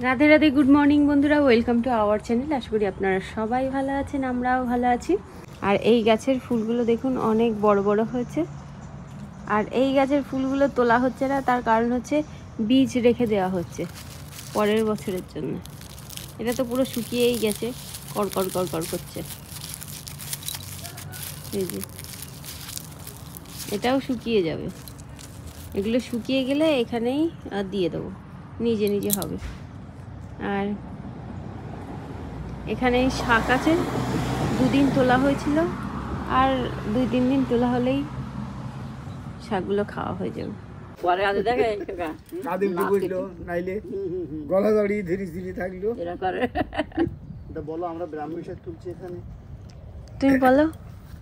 Radhe Radhe, good morning বন্ধুরা, welcome to our channel. আশা করি আপনারা সবাই ভালো আছেন, আমরাও ভালো আছি। আর এই গাছের ফুলগুলো দেখুন অনেক বড় বড় হয়েছে। আর এই গাছের ফুলগুলো তোলা হচ্ছে না, তার কারণ হচ্ছে বীজ রেখে দেওয়া হচ্ছে পরের বছরের জন্য। এটা তো পুরো শুকিয়েই গেছে, কড়কড় কড়কড় করছে। এই যে এটাও শুকিয়ে যাবে, এগুলো শুকিয়ে গেলে এখানেই দিয়ে দেবো, নিজে নিজে হবে। আর এখানে শাক আছে, দুদিন তোলা হয়েছিল, আর 2-3 দিন তোলা হলেই শাকগুলো খাওয়া হয়ে যাবে। পরে আজ দেখে কাদিম বুঝলো নাইলে গলা দাঁড়িয়ে ধীরে ধীরে থাকলো। এরা করে এটা বলো, আমরা ব্রাহ্মণ শাক তুলছি এখানে। তুমি বলো।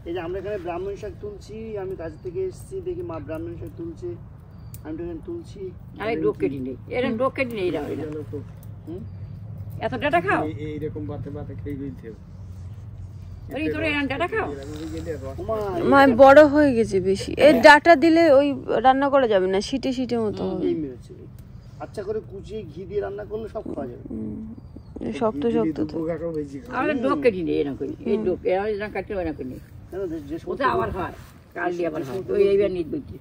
এই যে আমরা এখানে ব্রাহ্মণ শাক তুলছি, আমি কাজ থেকে এসেছি, দেখি মা ব্রাহ্মণ শাক তুলছে, আমি তো এখানে তুলছি। আমি ডোক কেটে নেই, এরকম ডোক কেটে নেই। এত ডাটা খাও, এইরকম বাতে বাতে খেয়ে গেছে। মা বড় হয়ে গেছে বেশি, এই ডাটা দিলে ওই রান্না করা যাবে না, সিটে সিটে মতো হবে। আচ্ছা করে কুচিয়ে ঘি দিয়ে রান্না করলে সব খাওয়া যাবে। শক্ত শক্ত তো আমাদের ডোক কেটে নেই, এরকম করি। এই ডোক এরা কাটতে এরকম করি, ওটা আবার হয়, কাল দিয়ে আবার হয়। তো এইবার নিত বলছি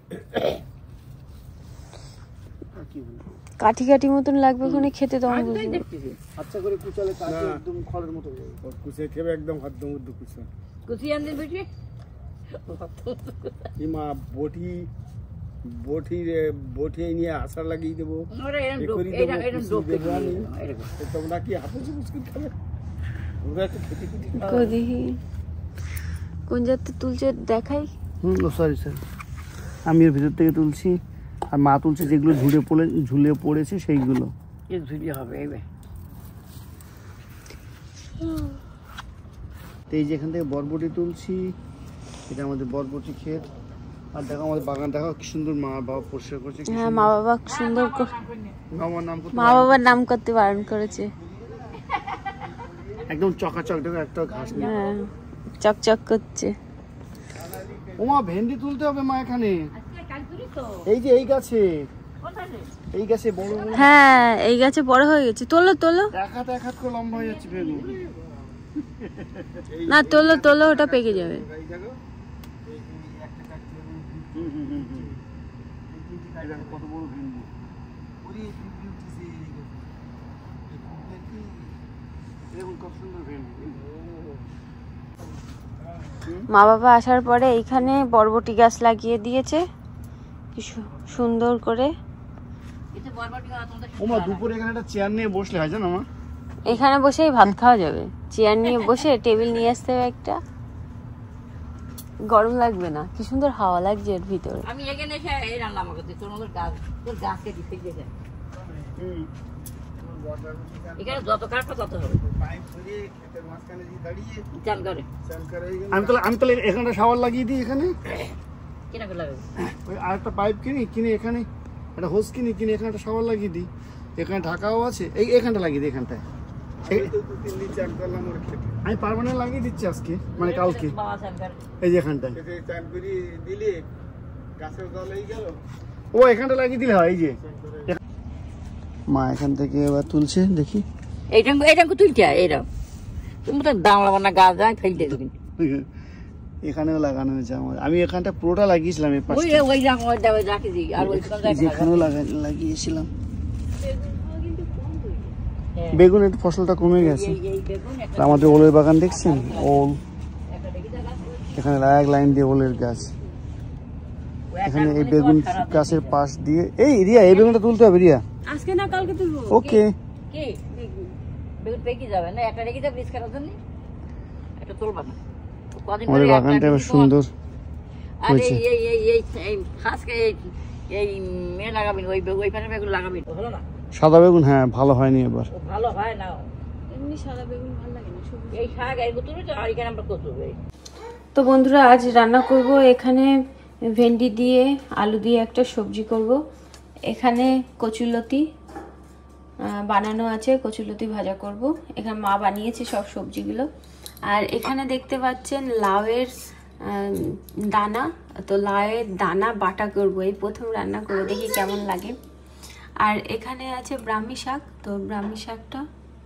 কাঠি কাঠি মতন লাগবে ওখানে খেতে, তো আমি দেখতেছি। আচ্ছা করে কুচালে কাঠি একদম খড়ের মতো হয়ে যাবে। কুচিয়ে খেবে একদম হাদ্দম উদ্দু কুচা। কুচিয়ে আনতে বলছি এই মা বটি বটি বটি নিয়ে আশা লাগিয়ে দেবো। তোমরা কি হাতে মুশকিল খাবে? দেখি কোন জাতে তুলছে দেখাই। সরি স্যার, আমি এর ভিতর থেকে তুলছি, আর মা তুলছে যেগুলো ঝুলে পড়েছে সেইগুলো। ঝুলি হবে এবার। এই যেখান থেকে বরবটি তুলছি, এটা আমাদের বরবটি ক্ষেত। আর দেখো আমাদের বাগান, দেখো কি সুন্দর মা বাবা পরিষ্কার করছে। হ্যাঁ, মা বাবা সুন্দর, মা বাবার নাম করতে বারণ করেছে। একদম চকাচক, দেখো একটা ঘাস নেই। হ্যাঁ, চকচক করছে। ওমা ভেন্ডি তুলতে হবে মা এখানে। এই যে এই গাছে, এই গাছে বড় বড়। হ্যাঁ, এই গাছে বড় হয়ে গেছে। তোলো তোলো, এক হাত করে লম্বা হয়ে যাচ্ছে বেগুন। না তোলো তোলো, ওটা পেকে যাবে। কত বড় ভেন্ডি। কত সুন্দর ভেন্ডি। মা বাবা আসার পরে এইখানে বরবটি গাছ লাগিয়ে দিয়েছে কি সুন্দর করে। ওমা দুপুরে এখানে একটা চেয়ার নিয়ে বসলে হয়, জানো মা? এখানে বসেই ভাত খাওয়া যাবে, চেয়ার নিয়ে বসে টেবিল নিয়ে আসতে হবে একটা, গরম লাগবে না। কি সুন্দর হাওয়া লাগছে এর ভিতরে। আমি এখানে এসে এই রান্না করতে, তোর গাছ কেটে ফেলে যায়। এখানে যত কাটবে তত হবে। আমি তাহলে এখানে শাওয়ার লাগিয়ে দিই। এখানে কিনা করে লাগাবে, ওই আরেকটা পাইপ কিনে এখানে একটা হোস কিনে এখানে একটা শাওয়ার লাগিয়ে দিই। এখানে ঢাকাও আছে, এখানটা লাগিয়ে দিই। এখানটায় আমি পার্মানেন্ট লাগিয়ে দিচ্ছি আজকে, মানে কালকে। এই যে এখানটায় ও এখানটা লাগিয়ে দিলে হয়। এই যে মা এখান থেকে এবার তুলছে, দেখি এইটা তুলছে। এইরকম তুমি তো দাম লাগাবো না, গাছ যায় ফেলতে দেবেন। এখানেও লাগানো হয়েছে আমার, আমি এখানটা পুরোটা লাগিয়েছিলাম। এই পাশে যেখানেও লাগিয়েছিলাম। বেগুনের ফসলটা কমে গেছে। আমাদের ওলের বাগান দেখছেন, ওল এখানে এক লাইন দিয়ে ওলের গাছ। এখানে এই বেগুন গাছের পাশ দিয়ে, এই রিয়া এই বেগুনটা তুলতে হবে। রিয়া আজকে না কালকে তুলবো। ওকে, কি বেগুন পেকে যাবে না, একটা রেখে যাবে রিস্ক করার জন্য, একটা তুলবা না। আমাদের বাগানটা বেশ সুন্দর হয়েছে। এই মেয়ে লাগাবেন, ওই পাশে বেগুন লাগাবেন, হলো না? সাদা বেগুন হ্যাঁ ভালো হয়নি এবার। ভালো হয় না, এমনি সাদা বেগুন ভালো লাগে না। এই শাক এই তুলে তো, আর এখানে আমরা কত। তো বন্ধুরা, আজ রান্না করব এখানে ভেন্ডি দিয়ে আলু দিয়ে একটা সবজি করব। এখানে কচুলতি বানানো আছে, কচুলতি ভাজা করব। এখানে মা বানিয়েছে সব সবজিগুলো। আর এখানে দেখতে পাচ্ছেন লাউয়ের দানা, তো লাউয়ের দানা বাটা করব। এই প্রথম রান্না করে দেখি কেমন লাগে। আর এখানে আছে ব্রাহ্মী শাক, তো ব্রাহ্মী শাকটা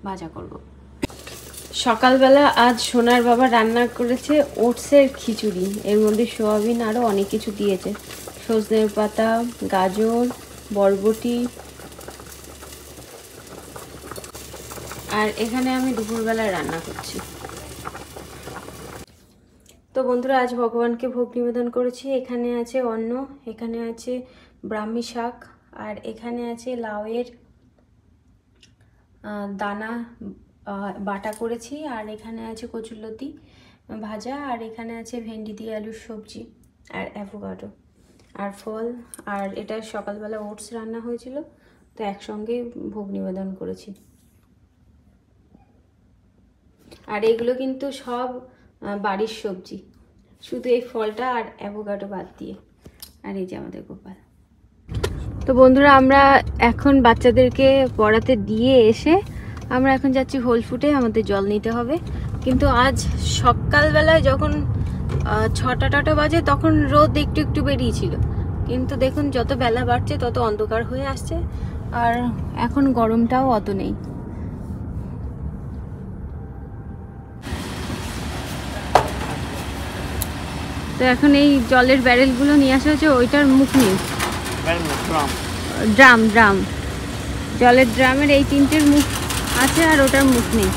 ভাজা করব। সকালবেলা আজ সোনার বাবা রান্না করেছে ওটসের খিচুড়ি, এর মধ্যে সোয়াবিন আরও অনেক কিছু দিয়েছে, সজনের পাতা, গাজর, বরবটি। আর এখানে আমি দুপুরবেলা রান্না করছি। তো বন্ধুরা, আজ ভগবানকে ভোগ নিবেদন করেছি। এখানে আছে অন্ন, এখানে আছে ব্রাহ্মী শাক, আর এখানে আছে লাউয়ের দানা বাটা করেছি, আর এখানে আছে কচুরলতি ভাজা, আর এখানে আছে ভেন্ডি দিয়ে আলুর সবজি, আর অ্যাভোকাডো আর ফল। আর এটা সকালবেলা ওটস রান্না হয়েছিল, তো একসঙ্গে ভোগ নিবেদন করেছি। আর এগুলো কিন্তু সব বাড়ির সবজি, শুধু এই ফলটা আর অ্যাভোকাডো বাদ দিয়ে। আর এই যে আমাদের গোপাল। তো বন্ধুরা, আমরা এখন বাচ্চাদেরকে পড়াতে দিয়ে এসে আমরা এখন যাচ্ছি হোল ফুটে, আমাদের জল নিতে হবে। কিন্তু আজ সকালবেলায় যখন 6টা বাজে তখন রোদ একটু একটু বেরিয়েছিল, কিন্তু দেখুন যত বেলা বাড়ছে তত অন্ধকার হয়ে আসছে, আর এখন গরমটাও অত নেই। তো এখন এই জলের ব্যারেলগুলো নিয়ে আসা হয়েছে, ওইটার মুখ নেই, ড্রাম জলের ড্রামের এই 3টের মুখ আছে, আর ওটার মুখ নেই।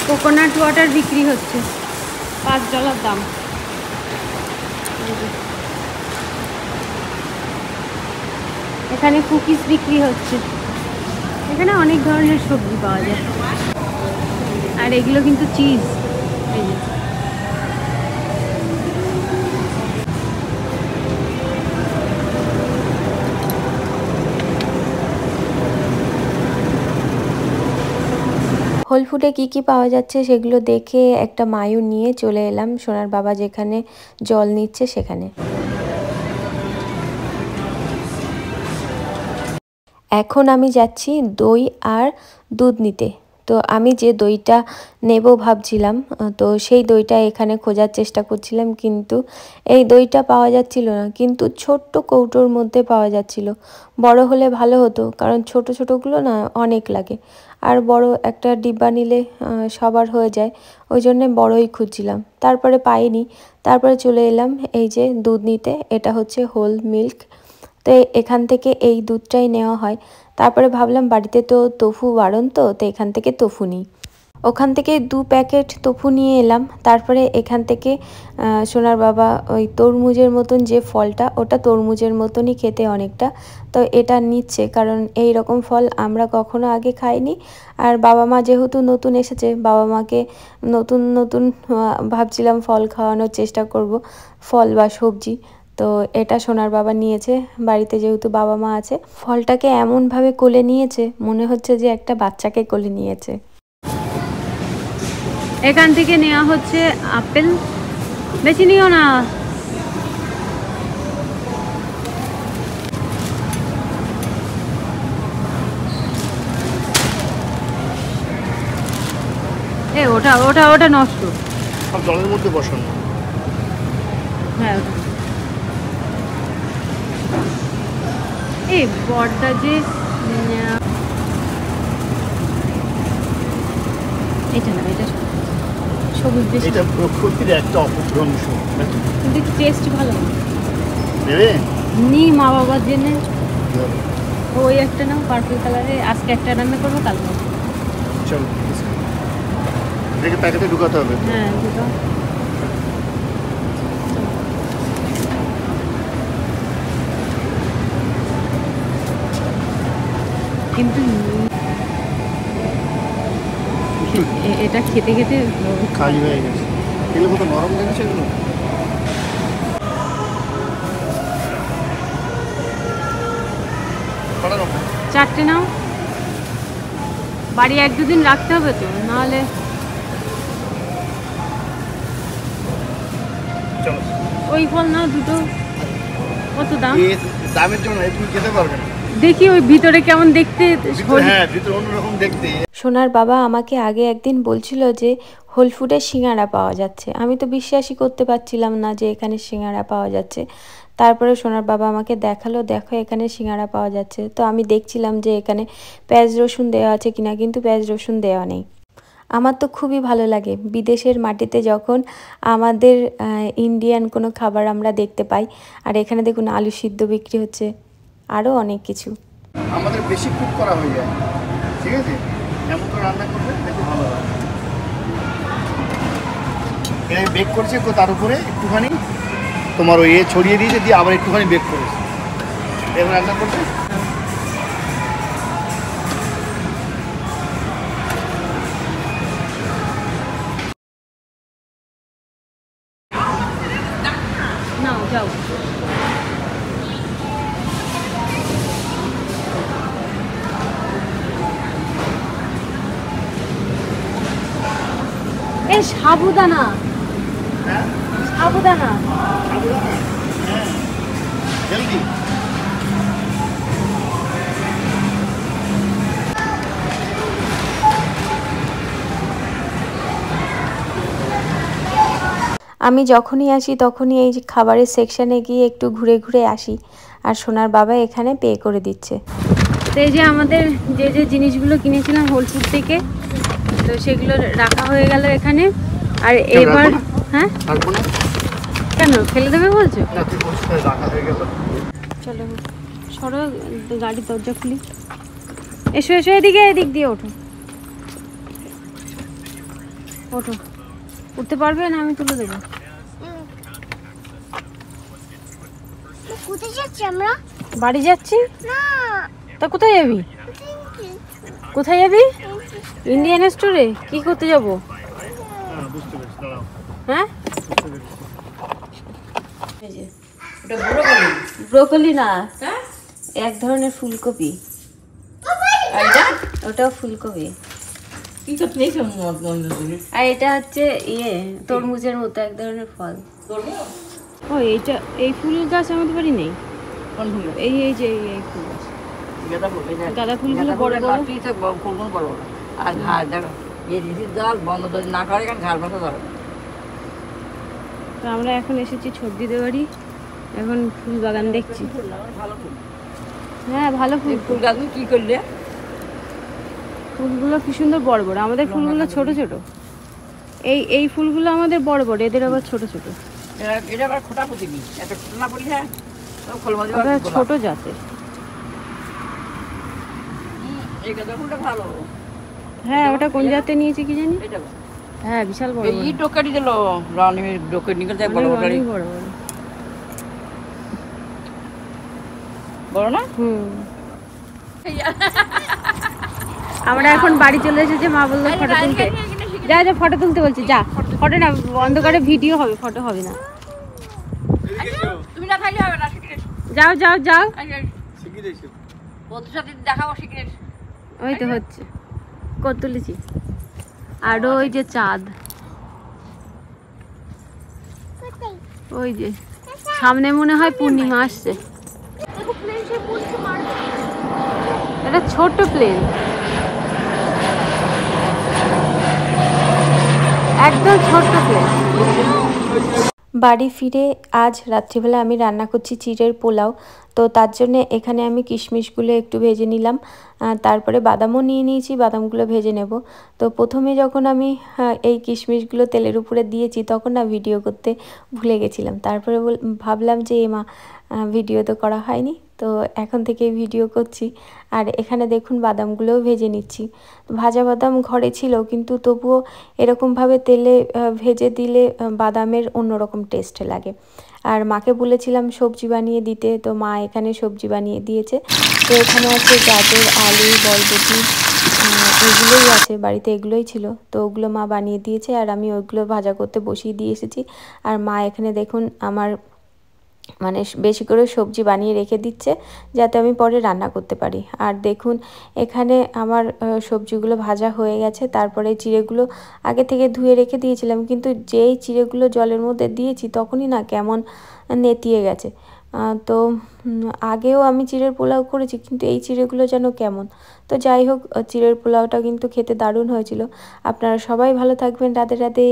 কোকোনাট ওয়াটার বিক্রি হচ্ছে, $5 দাম। এখানে কুকিজ বিক্রি হচ্ছে, এখানে অনেক ধরনের সবজি পাওয়া যায়। আর এগুলো কিন্তু চিজ। এই যে হোল ফুডে কী কী পাওয়া যাচ্ছে সেগুলো দেখে একটা মায়ু নিয়ে চলে এলাম সোনার বাবা যেখানে জল নিচ্ছে সেখানে। এখন আমি যাচ্ছি দই আর দুধ নিতে। তো আমি যে দইটা নেব ভাবছিলাম, তো সেই দইটা এখানে খোঁজার চেষ্টা করছিলাম, কিন্তু এই দইটা পাওয়া যাচ্ছিল না, কিন্তু ছোট্ট কৌটোর মধ্যে পাওয়া যাচ্ছিল। বড় হলে ভালো হতো, কারণ ছোট ছোটোগুলো না অনেক লাগে, আর বড় একটা ডিব্বা নিলে সবার হয়ে যায়, ওই জন্যে বড়ই খুঁজছিলাম, তারপরে পাইনি। তারপরে চলে এলাম এই যে দুধ নিতে, এটা হচ্ছে হোল মিল্ক। তো এখান থেকে এই দুধটাই নেওয়া হয়। তারপরে ভাবলাম বাড়িতে তো তোফু বারণ, তো এখান থেকে তোফু নিই। ওখান থেকে 2 প্যাকেট তোফু নিয়ে এলাম। তারপরে এখান থেকে সোনার বাবা ওই তরমুজের মতন যে ফলটা, ওটা তরমুজের মতনই খেতে অনেকটা, তো এটা নিচ্ছে, কারণ এই রকম ফল আমরা কখনো আগে খাইনি। আর বাবা মা যেহেতু নতুন এসেছে, বাবা মাকে নতুন নতুন ভাবছিলাম ফল খাওয়ানোর চেষ্টা করব, ফল বা সবজি। তো এটা সোনার বাবা নিয়েছে, বাড়িতে যেহেতু বাবা মা আছে। ফলটাকে এমনভাবে কোলে নিয়েছে, মনে হচ্ছে যে একটা বাচ্চাকে কোলে নিয়েছে। এখান থেকে নেওয়া হচ্ছে আপেল, বেশি নিও না। ওটা ওটা ওটা নষ্ট, জলের মধ্যে বসানো। হ্যাঁ, এই বড়টা যে এটা না, এটা সবুজ, বেশি এটা প্রকৃতির একটা অপভ্রংশ, কিন্তু টেস্ট ভালো নেবে নি মা বাবার জন্য। ওই একটা নাও পার্পল কালারে, আজকে একটা রান্না করবো, কালকে। চলো এটাকে প্যাকেটে ঢুকাতে হবে। হ্যাঁ, দুটো কিন্তু এটা খেতে খেতে খালি হয়ে গেছে, এগুলো কত নরম লেগেছে এগুলো। চারটে নাও, বাড়ি 1-2 দিন রাখতে হবে তো, নাহলে। চলো ওই ফল নাও দুটো, কত দাম? দামের জন্য তুমি খেতে পারবে না। দেখি ওই ভিতরে কেমন দেখতে। হ্যাঁ ভিতরে অন্যরকম দেখতে। সোনার বাবা আমাকে আগে একদিন বলছিল যে হোল ফুডে সিঙ্গাড়া পাওয়া যাচ্ছে। আমি তো বিশ্বাসই করতে পারছিলাম না যে এখানে সিঙ্গাড়া পাওয়া যাচ্ছে। তারপরে সোনার বাবা আমাকে দেখালো, দেখো এখানে সিঙ্গাড়া পাওয়া যাচ্ছে। তো আমি দেখছিলাম যে এখানে পেঁয়াজ রসুন দেওয়া আছে কিনা, কিন্তু পেঁয়াজ রসুন দেওয়া নেই। আমার তো খুবই ভালো লাগে বিদেশের মাটিতে যখন আমাদের ইন্ডিয়ান কোনো খাবার আমরা দেখতে পাই। আর এখানে দেখুন আলু সিদ্ধ বিক্রি হচ্ছে, আরও অনেক কিছু। আমাদের বেশি কুক করা হয়ে যায়, ঠিক আছে, এমন করে রান্না করবে দেখতে ভালো হয়। এখানে বেক করছে তো তার উপরে একটুখানি তোমার ওই ছড়িয়ে দিয়েছে, দিয়ে আবার একটুখানি বেক করেছে, এবার রান্না করছে। নাও যাও। সাবুদানা, সাবুদানা হেলদি। আমি যখনই আসি তখনই এই যে খাবারের সেকশানে গিয়ে একটু ঘুরে ঘুরে আসি। আর সোনার বাবা এখানে পে করে দিচ্ছে। তো এই যে আমাদের যে যে জিনিসগুলো কিনেছিলাম হোল ফুড থেকে, তো সেগুলো রাখা হয়ে গেল এখানে। আর এবার হ্যাঁ কেন ফেলে দেবে বলছো? চলো সরো, গাড়ির দরজা খুলি। এসো এসো, এদিকে, এদিক দিয়ে ওঠো, ওঠো। উঠতে পারবে না? আমি তুলে দেবো। কোথায় যাচ্ছি আমরা? বাড়ি যাচ্ছি। না, তা কোথায় যাবি? কোথায় যাবি? ইন্ডিয়ান স্টোরে। কি করতে যাব? হ্যাঁ ব্রোকলি না, এক ধরনের ফুলকপি। ওটাও ফুলকপি। আর এটা হচ্ছে ইয়ে তরমুজের মতো এক ধরনের ফল। ও এইটা, এই ফুল গাছ আমাদের বাড়ি নেই। এই এই যে এই ফুল গাছ, গাঁদা ফুলগুলো বড় বড়। আর ঘাস দেখো, এই ঋষির জল বন্ধ যদি না করে এখানে ঘাস মতো ধরো। তো আমরা এখন এসেছি ছদ্দিদের বাড়ি, এখন ফুল বাগান দেখছি। হ্যাঁ ভালো ফুল। ফুল গাছ কি করলে? ফুলগুলো কি সুন্দর বড় বড়, আমাদের ফুলগুলো ছোট ছোট। এই ফুলগুলো আমাদের বড় বড়, এদের আবার ছোট ছোট। এটা আবার খোটা প্রতিবি, একটা খোটা না পড়লে হ্যাঁ ওটা ছোট জাতের। এই গাঁদা ফুলটা ভালো। হ্যাঁ ওটা কোন জাতে নিয়েছে কি জানি। এটা হ্যাঁ বিশাল বড়। এই ডোকারি দিল রানী ডোকারি নিকল যায় বড় বড় বড় বড় বড় না। আমরা এখন বাড়ি চলে এসেছি। মা বললো ফটো তুলতে। যা যা ফটো তুলতে বলছি, যা। ফটো না, অন্ধকারে ভিডিও হবে, ফটো হবে না। তুমি না খাইলে হবে না। যাও যাও যাও। বন্ধুর সাথে দেখাবো সিগারেট। ওই তো হচ্ছে, কত তুলেছি। আর ওই যে চাঁদ, ওই যে সামনে মনে হয় পূর্ণিমা আসছে। এটা ছোট প্লেন, একদম ছোট প্লেন। বাড়ি ফিরে আজ রাত্রিবেলা আমি রান্না করছি চিড়ের পোলাও। তো তার জন্য এখানে আমি কিশমিশগুলো একটু ভেজে নিলাম, তারপরে বাদামও নিয়ে নিয়েছি, বাদামগুলো ভেজে নেব। তো প্রথমে যখন আমি এই কিশমিশগুলো তেলের উপরে দিয়েছি তখন না ভিডিও করতে ভুলে গেছিলাম। তারপরে ভাবলাম যে মা ভিডিও তো করা হয়নি, তো এখন থেকে ভিডিও করছি। আর এখানে দেখুন বাদামগুলোও ভেজে নিচ্ছি। ভাজা বাদাম ঘরে ছিল, কিন্তু তবুও এরকমভাবে তেলে ভেজে দিলে বাদামের অন্যরকম টেস্ট লাগে। আর মাকে বলেছিলাম সবজি বানিয়ে দিতে, তো মা এখানে সবজি বানিয়ে দিয়েছে। তো এখানে আছে গাজর, আলু, বরবটি, এগুলোই আছে বাড়িতে, এগুলোই ছিল। তো ওগুলো মা বানিয়ে দিয়েছে, আর আমি ওইগুলো ভাজা করতে বসিয়ে দিয়ে এসেছি। আর মা এখানে দেখুন আমার মানে বেশি করে সবজি বানিয়ে রেখে দিচ্ছে যাতে আমি পরে রান্না করতে পারি। আর দেখুন এখানে আমার সবজিগুলো ভাজা হয়ে গেছে। তারপরে চিড়েগুলো আগে থেকে ধুয়ে রেখে দিয়েছিলাম, কিন্তু যেই চিড়েগুলো জলের মধ্যে দিয়েছি তখনই না কেমন নেতিয়ে গেছে। তো আগেও আমি চিড়ের পোলাও করেছি, কিন্তু এই চিড়েগুলো যেন কেমন। তো যাই হোক, চিড়ের পোলাওটা কিন্তু খেতে দারুণ হয়েছিল। আপনারা সবাই ভালো থাকবেন। রাধে রাধে।